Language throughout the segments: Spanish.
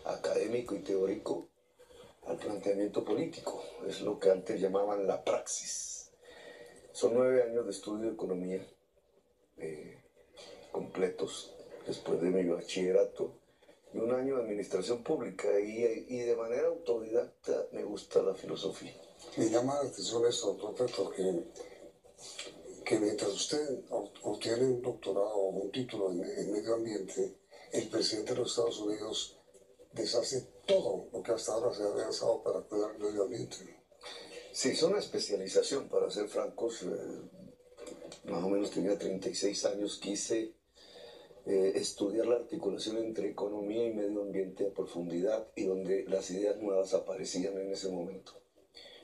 académico y teórico al planteamiento político. Es lo que antes llamaban la praxis. Son 9 años de estudio de economía completos después de mi bachillerato y un año de administración pública y de manera autodidacta me gusta la filosofía. Me llama la atención esto, doctor, que mientras usted obtiene un doctorado o un título en medio ambiente, el presidente de los Estados Unidos deshace todo lo que hasta ahora se ha realizado para cuidar el medio ambiente. Sí, es una especialización, para ser francos. Más o menos tenía 36 años, quise estudiar la articulación entre economía y medio ambiente a profundidad y donde las ideas nuevas aparecían en ese momento,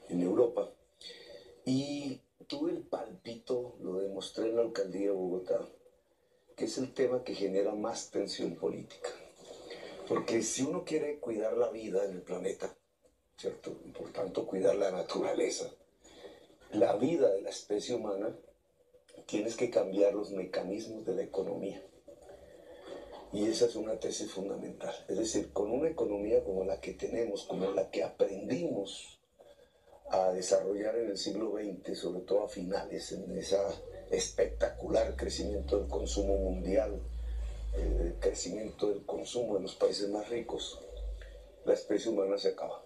en Europa. Y tuve el palpito, lo demostré en la alcaldía de Bogotá, que es el tema que genera más tensión política. Porque si uno quiere cuidar la vida en el planeta, ¿cierto? Y por tanto cuidar la naturaleza, la vida de la especie humana, tienes que cambiar los mecanismos de la economía. Y esa es una tesis fundamental. Es decir, con una economía como la que tenemos, como la que aprendimos a desarrollar en el siglo XX, sobre todo a finales, en ese espectacular crecimiento del consumo mundial, el crecimiento del consumo en los países más ricos, la especie humana se acaba.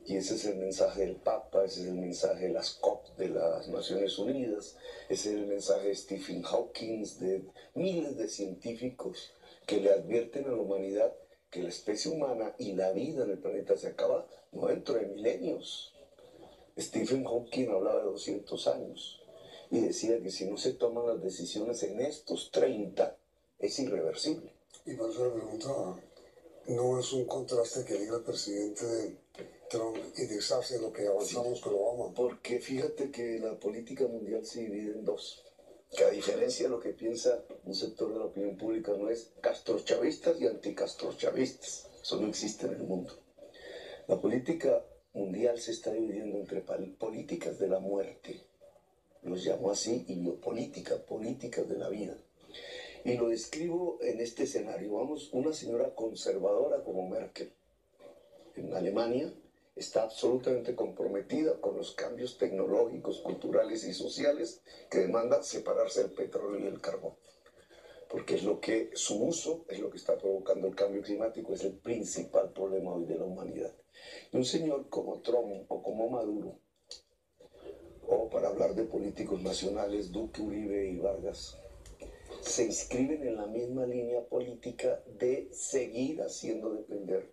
Y ese es el mensaje del Papa, ese es el mensaje de las COP de las Naciones Unidas, ese es el mensaje de Stephen Hawking, de miles de científicos que le advierten a la humanidad que la especie humana y la vida en el planeta se acaba no dentro de milenios. Stephen Hawking hablaba de 200 años y decía que si no se toman las decisiones en estos 30, es irreversible. Y por eso le preguntaba, ¿no es un contraste que diga el presidente Trump y deshace lo que avanzamos con Obama? Porque fíjate que la política mundial se divide en dos. Que a diferencia de lo que piensa un sector de la opinión pública, no es castrochavistas y anticastrochavistas. Eso no existe en el mundo. La política mundial se está dividiendo entre políticas de la muerte, los llamo así, y biopolítica, políticas de la vida. Y lo describo en este escenario. Vamos, una señora conservadora como Merkel, en Alemania, está absolutamente comprometida con los cambios tecnológicos, culturales y sociales que demandan separarse del petróleo y el carbón. Porque es lo que su uso es lo que está provocando el cambio climático, es el principal problema hoy de la humanidad. Y un señor como Trump o como Maduro, o para hablar de políticos nacionales, Duque, Uribe y Vargas, se inscriben en la misma línea política de seguir haciendo depender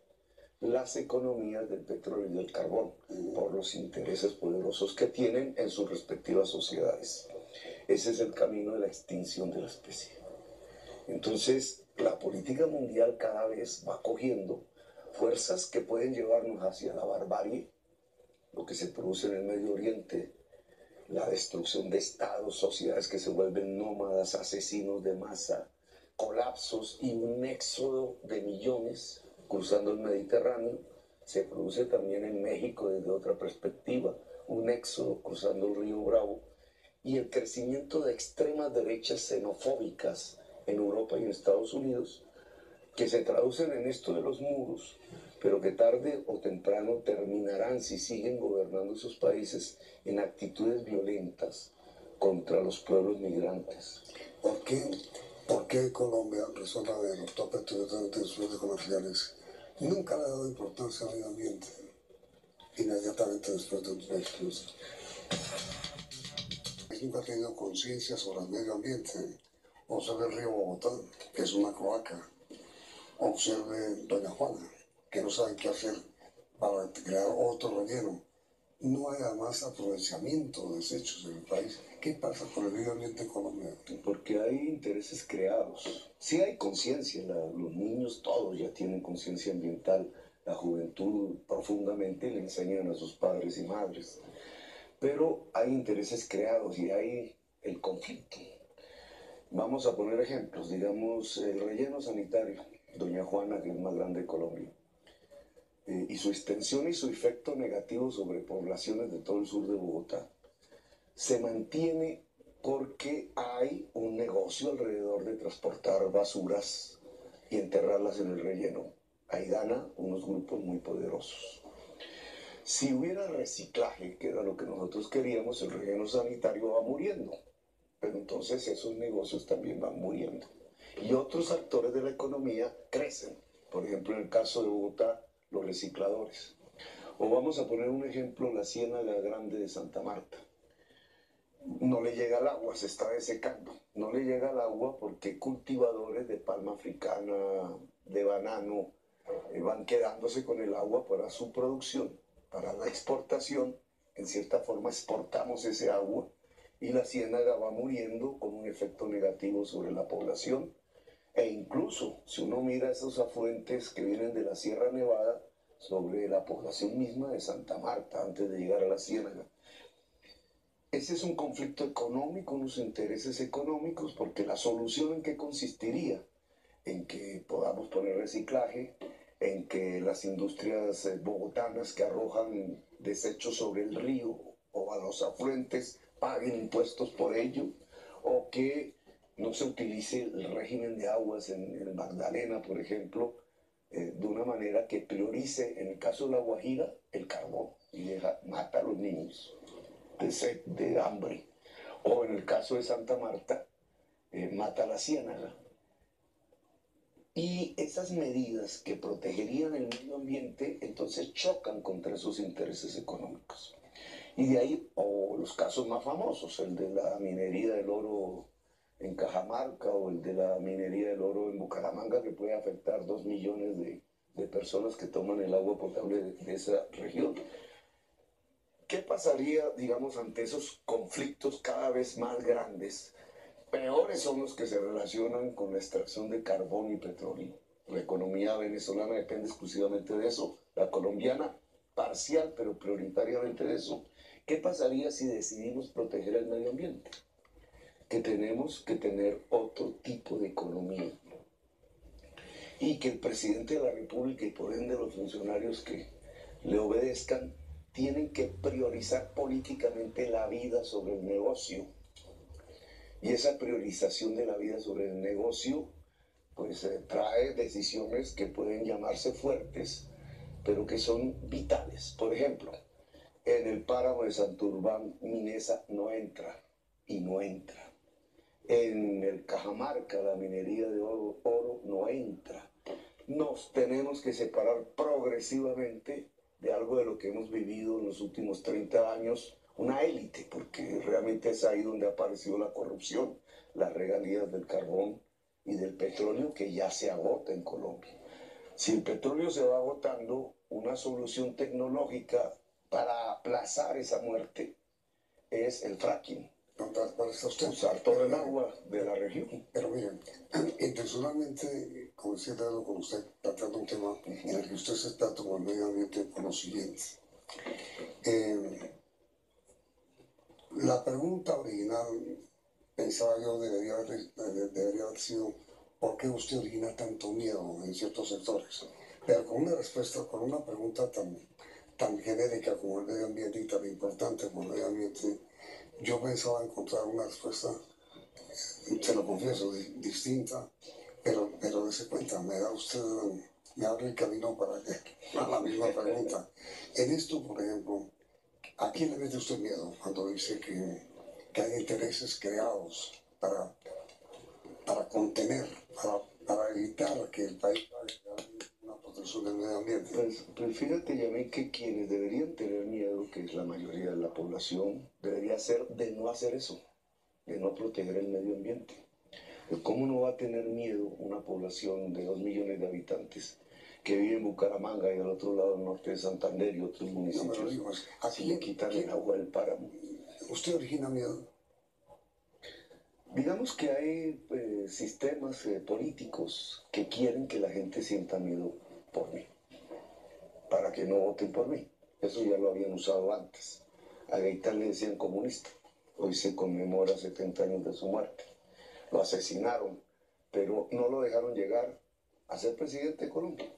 las economías del petróleo y del carbón por los intereses poderosos que tienen en sus respectivas sociedades. Ese es el camino de la extinción de la especie. Entonces, la política mundial cada vez va cogiendo fuerzas que pueden llevarnos hacia la barbarie, lo que se produce en el Medio Oriente, la destrucción de estados, sociedades que se vuelven nómadas, asesinos de masa, colapsos y un éxodo de millones cruzando el Mediterráneo. Se produce también en México desde otra perspectiva, un éxodo cruzando el río Bravo y el crecimiento de extremas derechas xenofóbicas en Europa y en Estados Unidos, que se traducen en esto de los muros, pero que tarde o temprano terminarán, si siguen gobernando esos países, en actitudes violentas contra los pueblos migrantes. ¿Por qué Colombia, persona de los top de sus comerciales, nunca le ha dado importancia al medio ambiente inmediatamente después de un expulso? Nunca ha tenido conciencia sobre el medio ambiente. Observe el río Bogotá, que es una cloaca. Observe Doña Juana, que no saben qué hacer para crear otro relleno. No hay además aprovechamiento de desechos en el país. ¿Qué pasa con el medio ambiente en Colombia? Porque hay intereses creados. Sí hay conciencia, los niños todos ya tienen conciencia ambiental, la juventud profundamente le enseñan a sus padres y madres. Pero hay intereses creados y hay el conflicto. Vamos a poner ejemplos, digamos, el relleno sanitario, Doña Juana, que es más grande de Colombia, y su extensión y su efecto negativo sobre poblaciones de todo el sur de Bogotá, se mantiene porque hay un negocio alrededor de transportar basuras y enterrarlas en el relleno ahí gana unos grupos muy poderosos. Si hubiera reciclaje, que era lo que nosotros queríamos, el relleno sanitario va muriendo, pero entonces esos negocios también van muriendo. Y otros actores de la economía crecen. Por ejemplo, en el caso de Bogotá, los recicladores. O vamos a poner un ejemplo, la Ciénaga Grande de Santa Marta. No le llega el agua, se está desecando. No le llega el agua porque cultivadores de palma africana, de banano, van quedándose con el agua para su producción, para la exportación. En cierta forma exportamos ese agua y la ciénaga va muriendo con un efecto negativo sobre la población. E incluso, si uno mira esos afluentes que vienen de la Sierra Nevada, sobre la población misma de Santa Marta, antes de llegar a la ciénaga. Ese es un conflicto económico, unos intereses económicos, porque la solución en qué consistiría, en que podamos poner reciclaje, en que las industrias bogotanas que arrojan desechos sobre el río o a los afluentes paguen impuestos por ello, o que no se utilice el régimen de aguas en Magdalena, por ejemplo, de una manera que priorice, en el caso de La Guajira, el carbón y mata a los niños de sed, de hambre. O en el caso de Santa Marta, mata a la ciénaga. Y esas medidas que protegerían el medio ambiente, entonces chocan contra esos intereses económicos. Y de ahí, o los casos más famosos, el de la minería del oro en Cajamarca o el de la minería del oro en Bucaramanga, que puede afectar 2 millones de personas que toman el agua potable de esa región. ¿Qué pasaría, digamos, ante esos conflictos cada vez más grandes? Peores son los que se relacionan con la extracción de carbón y petróleo. La economía venezolana depende exclusivamente de eso, la colombiana parcial, pero prioritariamente de eso. ¿Qué pasaría si decidimos proteger el medio ambiente? Que tenemos que tener otro tipo de economía. Y que el presidente de la República y por ende los funcionarios que le obedezcan tienen que priorizar políticamente la vida sobre el negocio. Y esa priorización de la vida sobre el negocio pues trae decisiones que pueden llamarse fuertes, pero que son vitales. Por ejemplo, en el páramo de Santurbán, Minesa no entra y no entra. En el Cajamarca, la minería de oro no entra. Nos tenemos que separar progresivamente de algo de lo que hemos vivido en los últimos 30 años, una élite, porque realmente es ahí donde ha aparecido la corrupción, las regalías del carbón y del petróleo que ya se agota en Colombia. Si el petróleo se va agotando, una solución tecnológica para aplazar esa muerte es el fracking. Usar todo el agua de la región. Pero miren, intencionalmente, como decía con usted, tratando un tema en el que usted se trata con el medio ambiente por lo siguiente. La pregunta original, pensaba yo, debería haber sido ¿por qué usted origina tanto miedo en ciertos sectores? Pero con una respuesta, con una pregunta tan genérica como el medio ambiente y tan importante como el medio ambiente, yo pensaba encontrar una respuesta, se lo confieso, distinta, pero dése cuenta, me abre el camino para la misma pregunta. En esto, por ejemplo, ¿a quién le mete usted miedo cuando dice que hay intereses creados para contener, para evitar que el país haga una protección del medio ambiente? Pues fíjate, Yamil, que quienes deberían tener miedo, que es la mayoría de la población, debería ser de no hacer eso, de no proteger el medio ambiente. ¿Cómo no va a tener miedo una población de 2 millones de habitantes que vive en Bucaramanga y al otro lado del norte de Santander y otros municipios? No, digo, si le quitan el agua del páramo. ¿Usted origina miedo? Digamos que hay sistemas políticos que quieren que la gente sienta miedo por mí, para que no voten por mí. Eso ya lo habían usado antes. A Gaitán le decían comunista. Hoy se conmemora 70 años de su muerte. Lo asesinaron, pero no lo dejaron llegar a ser presidente de Colombia.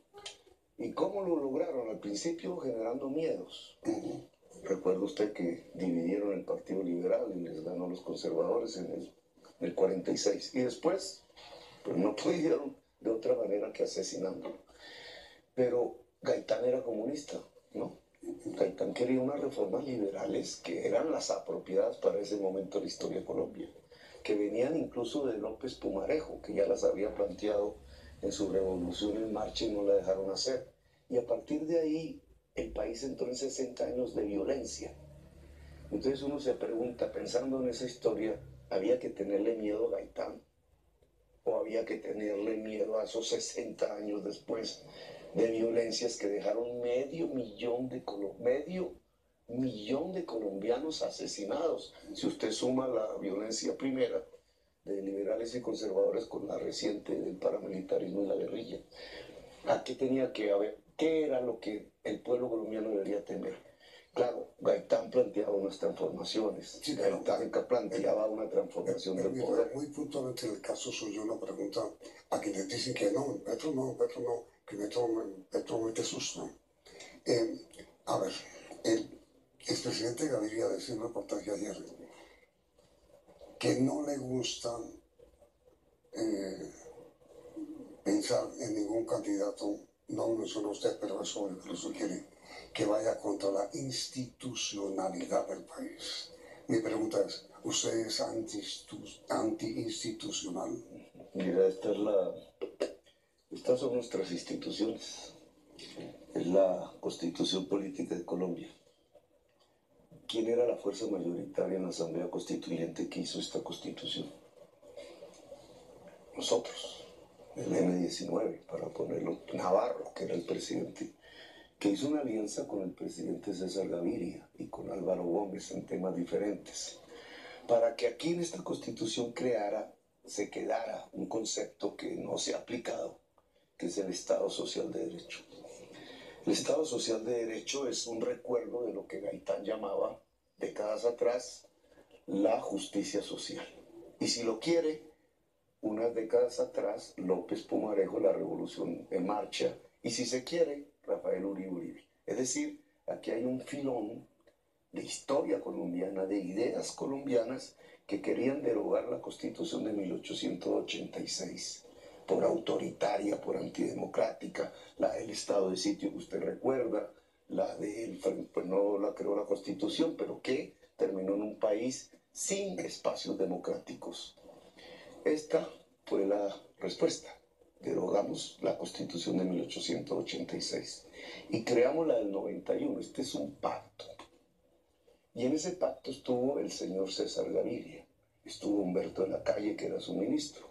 ¿Y cómo lo lograron? Al principio generando miedos. Recuerda usted que dividieron el Partido Liberal y les ganó a los conservadores en el 46. Y después, pues no pudieron de otra manera que asesinando. Pero Gaitán era comunista, ¿no? Gaitán quería unas reformas liberales que eran las apropiadas para ese momento de la historia de Colombia, que venían incluso de López Pumarejo, que ya las había planteado en su revolución en marcha y no la dejaron hacer. Y a partir de ahí el país entró en 60 años de violencia. Entonces uno se pregunta, pensando en esa historia, ¿había que tenerle miedo a Gaitán? ¿O había que tenerle miedo a esos 60 años después de violencias que dejaron medio millón de colombianos asesinados? Si usted suma la violencia primera de liberales y conservadores con la reciente del paramilitarismo y la guerrilla, ¿a qué tenía que haber? ¿Qué era lo que el pueblo colombiano debería temer? Claro, Gaitán planteaba unas transformaciones. Sí, Gaitán planteaba una transformación del poder. Muy puntualmente en el caso suyo, una pregunta a quienes dicen que no, Petro no, que Petro mete susto. A ver, el expresidente Gaviria decía en un reportaje ayer que no le gusta pensar en ningún candidato, no lo menciona usted, pero eso lo sugiere, que vaya contra la institucionalidad del país. Mi pregunta es, ¿usted es anti-institucional? Mira, estas son nuestras instituciones. Es la Constitución Política de Colombia. ¿Quién era la fuerza mayoritaria en la Asamblea Constituyente que hizo esta Constitución? Nosotros, el M19, para ponerlo, Navarro, que era el presidente, que hizo una alianza con el presidente César Gaviria y con Álvaro Gómez en temas diferentes, para que aquí en esta Constitución se quedara un concepto que no se ha aplicado, que es el Estado Social de Derecho. El Estado Social de Derecho es un recuerdo de lo que Gaitán llamaba, décadas atrás, la justicia social. Y si lo quiere, unas décadas atrás, López Pumarejo, la Revolución en Marcha, y si se quiere, Rafael Uribe Uribe. Es decir, aquí hay un filón de historia colombiana, de ideas colombianas que querían derogar la Constitución de 1886 por autoritaria, por antidemocrática, la del estado de sitio que usted recuerda, la del, pues no la creó la Constitución, pero que terminó en un país sin espacios democráticos. Esta fue la respuesta. Derogamos la Constitución de 1886 y creamos la del 91. Este es un pacto. Y en ese pacto estuvo el señor César Gaviria, estuvo Humberto de la Calle, que era su ministro,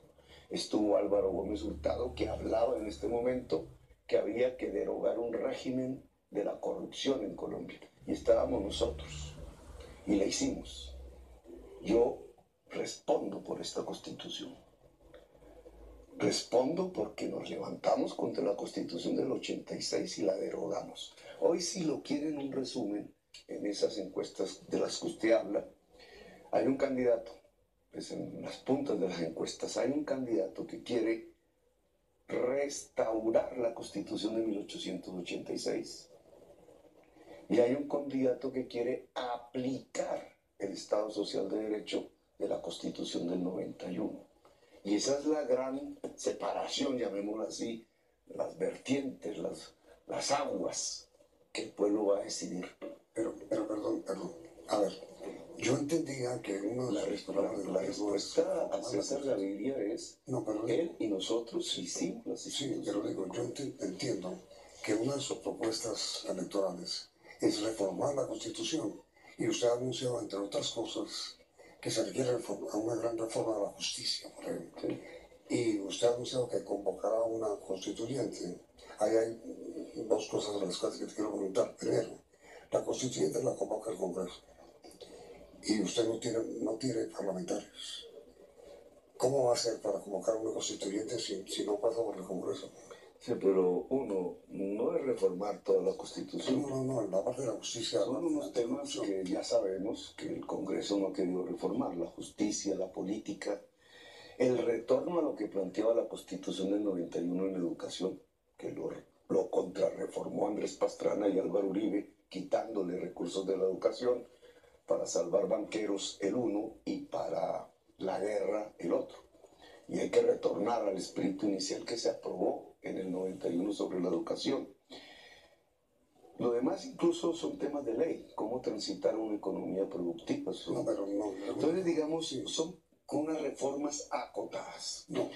estuvo Álvaro Gómez Hurtado, que hablaba en este momento que había que derogar un régimen de la corrupción en Colombia. Y estábamos nosotros, y la hicimos. Yo respondo por esta Constitución. Respondo porque nos levantamos contra la Constitución del 86 y la derogamos. Hoy, si lo quieren un resumen, en esas encuestas de las que usted habla, hay un candidato, pues en las puntas de las encuestas, hay un candidato que quiere restaurar la Constitución de 1886 y hay un candidato que quiere aplicar el Estado Social de Derecho de la Constitución del 91. Y esa es la gran separación, llamémoslo así, las vertientes, las aguas que el pueblo va a decidir. Pero perdón. A ver, yo entendía que uno de la respuesta a César Gaviria es no, él y nosotros hicimos. Sí, pero digo, yo entiendo que una de sus propuestas electorales es reformar la Constitución. Y usted ha anunciado, entre otras cosas, que se requiere una gran reforma de la justicia, por ejemplo. Sí. Y usted ha anunciado que convocará una constituyente. Ahí hay dos cosas de las cuales que te quiero preguntar. Primero, la constituyente la convoca el Congreso y usted no tiene parlamentarios. ¿Cómo va a hacer para convocar una constituyente si no pasa por el Congreso? Sí, pero uno no es reformar toda la Constitución. No, en la parte de la justicia. Son unos temas que ya sabemos que el Congreso no ha querido reformar, la justicia, la política, el retorno a lo que planteaba la Constitución del 91 en educación, que lo contrarreformó Andrés Pastrana y Álvaro Uribe, quitándole recursos de la educación para salvar banqueros el uno y para la guerra el otro. Y hay que retornar al espíritu inicial que se aprobó en el 91 sobre la educación. Lo demás incluso son temas de ley, cómo transitar una economía productiva. No, pero no. Entonces, digamos, son unas reformas acotadas. No,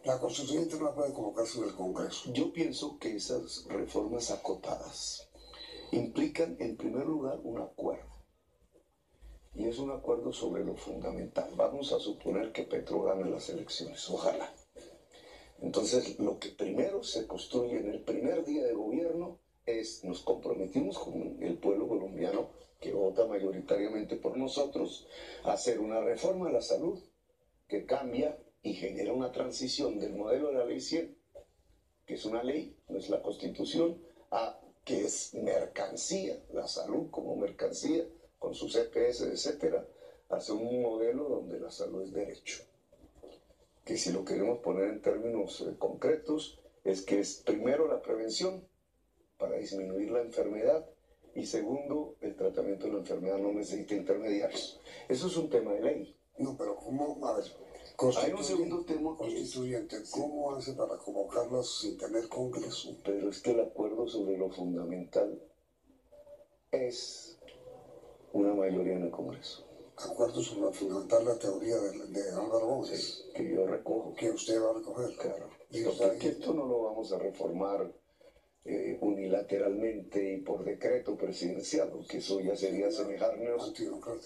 la Constituyente no puede colocarse en el Congreso. Yo pienso que esas reformas acotadas implican, en primer lugar, un acuerdo. Y es un acuerdo sobre lo fundamental. Vamos a suponer que Petro gane las elecciones, ojalá. Entonces, lo que primero se construye en el primer día de gobierno es, nos comprometimos con el pueblo colombiano, que vota mayoritariamente por nosotros, a hacer una reforma a la salud que cambia y genera una transición del modelo de la ley 100, que es una ley, no es la Constitución, a que es mercancía, la salud como mercancía, con sus EPS, etcétera, hacia un modelo donde la salud es derecho. Que si lo queremos poner en términos concretos, es que es primero la prevención para disminuir la enfermedad y segundo, el tratamiento de la enfermedad no necesita intermediarios. Eso es un tema de ley. No, pero ¿cómo? A ver, hay un segundo tema constituyente, ¿cómo hace para convocarlas sin tener Congreso? Pero es que el acuerdo sobre lo fundamental es una mayoría en el Congreso. Acuerdo sobre lo fundamental, la teoría de Álvaro Gómez. Sí, que yo recojo. Que usted va a recoger. Claro. Y porque esto no lo vamos a reformar unilateralmente y por decreto presidencial, porque eso ya sería asemejarnos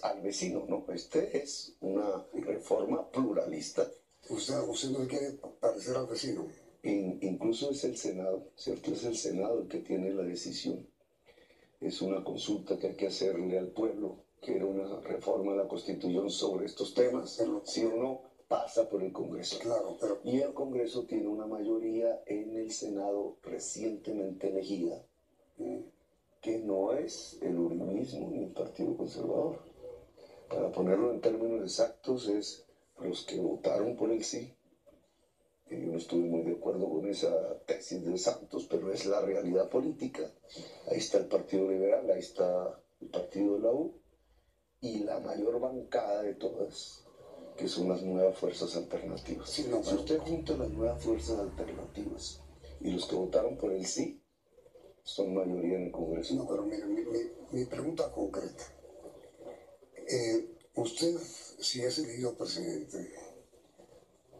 al vecino. No, este es una reforma pluralista. Usted no quiere parecer al vecino. Incluso es el Senado, ¿cierto? Es el Senado el que tiene la decisión. Es una consulta que hay que hacerle al pueblo, que era una reforma a la Constitución sobre estos temas, si o no pasa por el Congreso. Claro, pero... Y el Congreso tiene una mayoría en el Senado recientemente elegida, que no es el uribismo ni el Partido Conservador. Para ponerlo en términos exactos, es los que votaron por el sí. Yo no estuve muy de acuerdo con esa tesis de Santos, pero es la realidad política. Ahí está el Partido Liberal, ahí está el Partido de la U, y la mayor bancada de todas, que son las nuevas fuerzas alternativas. Sí, no, si usted junta las nuevas fuerzas alternativas y los que votaron por el sí, son mayoría en el Congreso. No, pero mire, mi pregunta concreta. Usted, si es elegido presidente,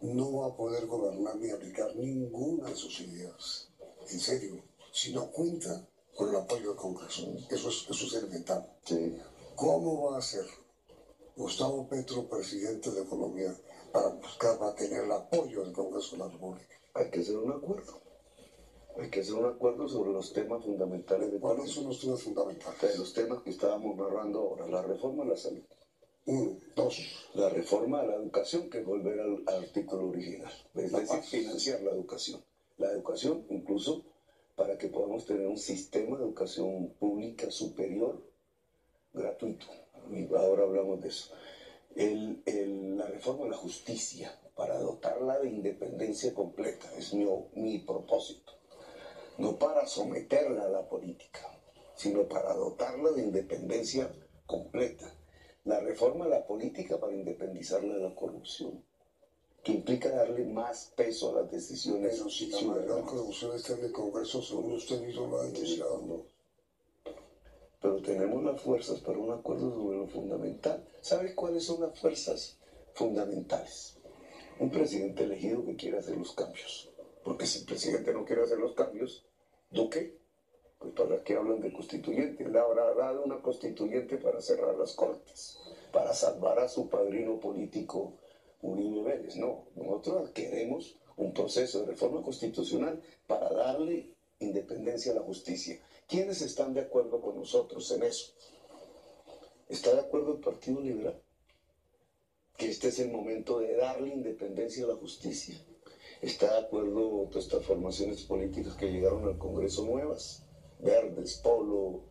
no va a poder gobernar ni aplicar ninguna de sus ideas, en serio, si no cuenta con el apoyo del Congreso. Eso es elemental. Sí. ¿Cómo va a ser Gustavo Petro, presidente de Colombia, para tener el apoyo del Congreso de la República? Hay que hacer un acuerdo. Hay que hacer un acuerdo sobre los temas fundamentales de ¿Cuáles son los temas fundamentales? De los temas que estábamos narrando ahora. La reforma a la salud. 1, 2. La reforma a la educación, que es volver al artículo original. Es decir, financiar la educación. La educación, incluso, para que podamos tener un sistema de educación pública superior, gratuito. Y ahora hablamos de eso. La reforma a la justicia, para dotarla de independencia completa. Es mi propósito. No para someterla a la política, sino para dotarla de independencia completa. La reforma a la política para independizarla de la corrupción, que implica darle más peso a las decisiones. Pero si la mayor corrupción está en el Congreso, según usted mismo lo ha denunciado. No. Pero tenemos las fuerzas para un acuerdo sobre lo fundamental. ¿Sabe cuáles son las fuerzas fundamentales? Un presidente elegido que quiere hacer los cambios. Porque si el presidente no quiere hacer los cambios, ¿Duque? Pues para qué hablan de constituyente. Él habrá dado una constituyente para cerrar las cortes, para salvar a su padrino político Uribe Vélez. No, nosotros queremos un proceso de reforma constitucional para darle independencia a la justicia. ¿Quiénes están de acuerdo con nosotros en eso? ¿Está de acuerdo el Partido Liberal? Que este es el momento de darle independencia a la justicia. ¿Está de acuerdo todas estas formaciones políticas que llegaron al Congreso nuevas? Verdes, Polo,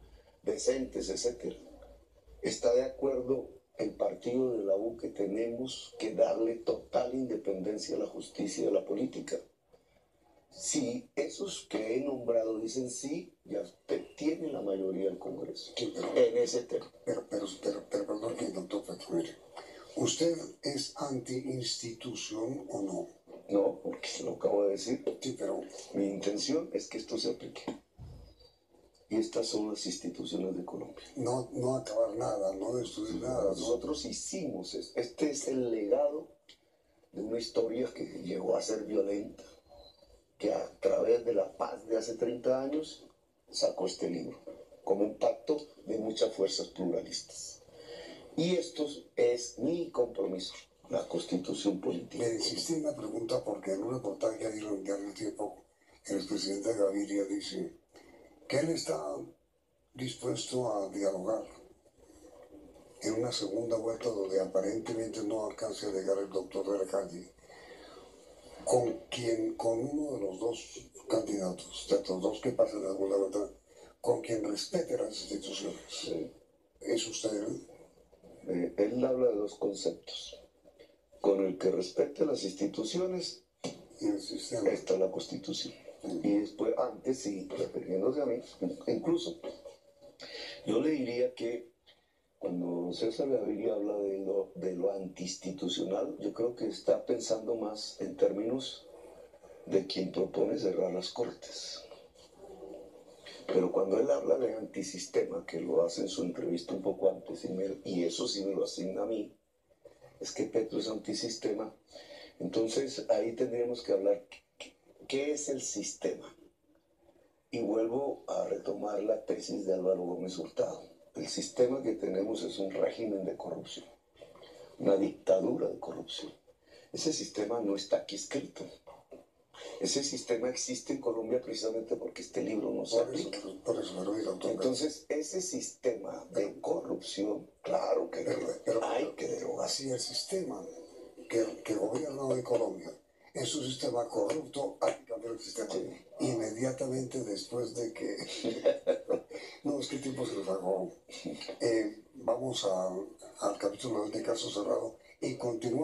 decentes, etc. ¿Está de acuerdo el partido de la U que tenemos que darle total independencia a la justicia y a la política? Si esos que he nombrado dicen sí, ya usted tiene la mayoría del Congreso. Sí, en ese tema. Pero perdón, doctor Petro, mire. ¿Usted es anti-institución o no? No, porque se lo acabo de decir. Sí, pero Mi intención es que esto se aplique. Y estas son las instituciones de Colombia. no acabar nada, no destruir nada. Nosotros hicimos esto. Este es el legado de una historia que llegó a ser violenta, que a través de la paz de hace 30 años sacó este libro, como un pacto de muchas fuerzas pluralistas. Y esto es mi compromiso, la Constitución política. Le insistí en la pregunta porque en un reportaje ayer en el diario El Tiempo, el expresidente Gaviria dice que él está dispuesto a dialogar en una segunda vuelta donde aparentemente no alcance a llegar el doctor de la calle, con uno de los dos candidatos, de los dos que pasen a la segunda vuelta, con quien respete las instituciones. Sí. ¿Es usted? Él habla de dos conceptos. Con el que respete las instituciones, Y el sistema. está la Constitución. Y después, antes, sí, refiriéndose a mí, incluso, yo le diría que cuando César Gaviria habla de lo antiinstitucional, yo creo que está pensando más en términos de quien propone cerrar las cortes. Pero cuando él habla de antisistema, que lo hace en su entrevista un poco antes, y eso sí me lo asigna a mí, es que Petro es antisistema. Entonces ahí tendríamos que hablar qué es el sistema. Y vuelvo a retomar la tesis de Álvaro Gómez Hurtado. El sistema que tenemos es un régimen de corrupción, una dictadura de corrupción. Ese sistema no está aquí escrito. Ese sistema existe en Colombia precisamente porque este libro no se aplica. Por eso me lo digo, doctor. Entonces, ese sistema de corrupción, claro que hay que derogar. Si el sistema que gobierna hoy Colombia es un sistema corrupto, hay que cambiar el sistema. Sí. Inmediatamente después de que... No, es que el tiempo se nos acabó. Vamos al capítulo de Caso Cerrado y continuamos.